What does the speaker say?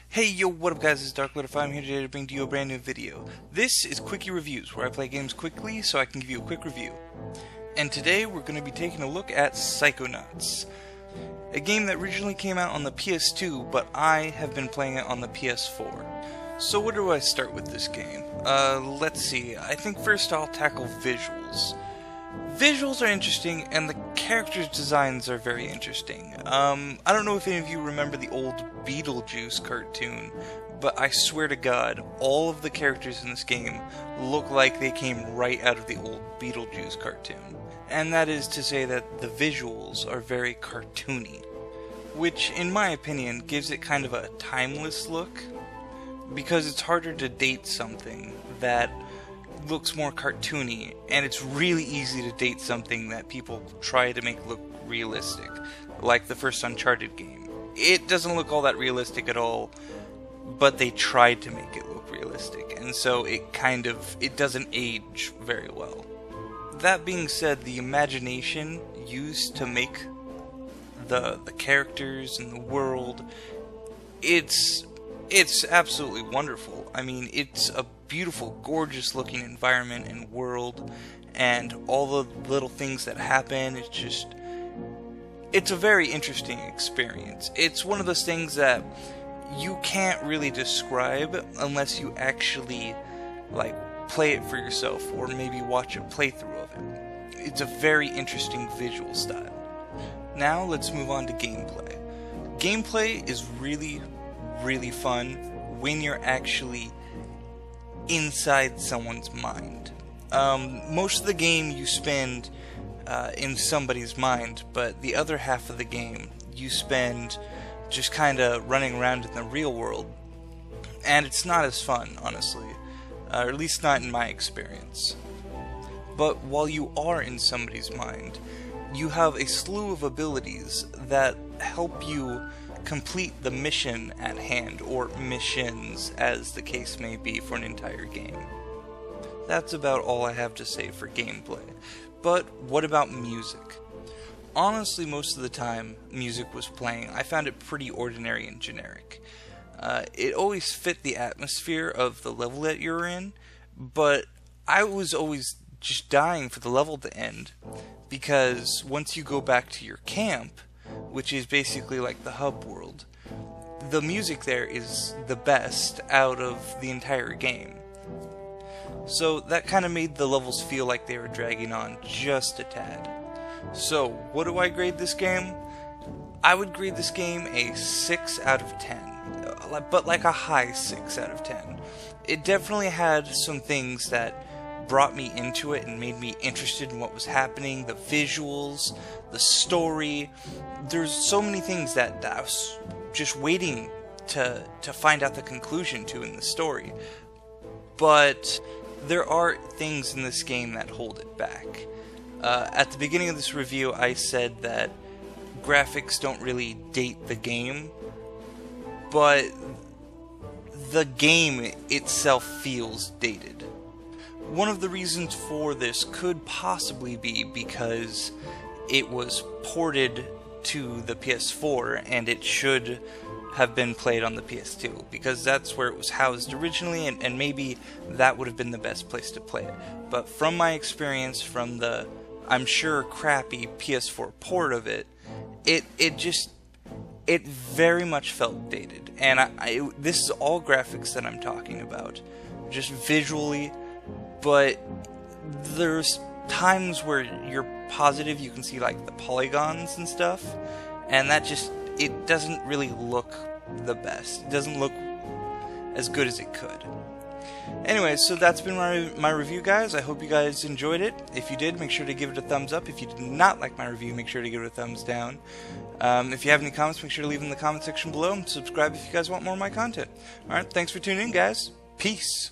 Hey yo, what up guys, it's darklordoffire. I'm here today to bring to you a brand new video. This is Quickie Reviews, where I play games quickly so I can give you a quick review. And today we're going to be taking a look at Psychonauts, a game that originally came out on the PS2, but I have been playing it on the PS4. So where do I start with this game? Let's see, I think first I'll tackle visuals. Visuals are interesting, and the characters' designs are very interesting. I don't know if any of you remember the old Beetlejuice cartoon, but I swear to God, all of the characters in this game look like they came right out of the old Beetlejuice cartoon. And that is to say that the visuals are very cartoony, which, in my opinion, gives it kind of a timeless look, because it's harder to date something that looks more cartoony, and it's really easy to date something that people try to make look realistic, like the first Uncharted game. It doesn't look all that realistic at all, but they tried to make it look realistic, and so it doesn't age very well. That being said, the imagination used to make the characters and the world, it's absolutely wonderful. I mean, it's a beautiful, gorgeous looking environment and world, and all the little things that happen, it's a very interesting experience. It's one of those things that you can't really describe unless you actually, play it for yourself, or maybe watch a playthrough of it. It's a very interesting visual style. Now, let's move on to gameplay. Gameplay is really fun when you're actually inside someone's mind. Most of the game you spend in somebody's mind, but the other half of the game you spend just kind of running around in the real world, and it's not as fun, honestly, or at least not in my experience. But while you are in somebody's mind, you have a slew of abilities that help you complete the mission at hand, or missions as the case may be for an entire game. That's about all I have to say for gameplay. But what about music? Honestly, most of the time music was playing, I found it pretty ordinary and generic. It always fit the atmosphere of the level that you're in, but I was always just dying for the level to end, because once you go back to your camp, which is basically like the hub world, the music there is the best out of the entire game. So that kind of made the levels feel like they were dragging on just a tad. So what do I grade this game? I would grade this game a 6 out of 10, but like a high 6 out of 10. It definitely had some things that brought me into it and made me interested in what was happening, the visuals, the story. There's so many things that I was just waiting to find out the conclusion to in the story. But there are things in this game that hold it back. At the beginning of this review, I said that graphics don't really date the game, but the game itself feels dated. One of the reasons for this could possibly be because it was ported to the PS4 and it should have been played on the PS2, because that's where it was housed originally, and maybe that would have been the best place to play it. But from my experience from the, I'm sure, crappy PS4 port of it, it very much felt dated. And this is all graphics that I'm talking about, just visually. But there's times where you're positive you can see like the polygons and stuff, and that it doesn't really look the best. It doesn't look as good as it could. Anyway, so that's been my review, guys. I hope you guys enjoyed it. If you did, make sure to give it a thumbs up. If you did not like my review, make sure to give it a thumbs down. If you have any comments, make sure to leave them in the comment section below, and subscribe if you guys want more of my content. Alright, thanks for tuning in, guys. Peace.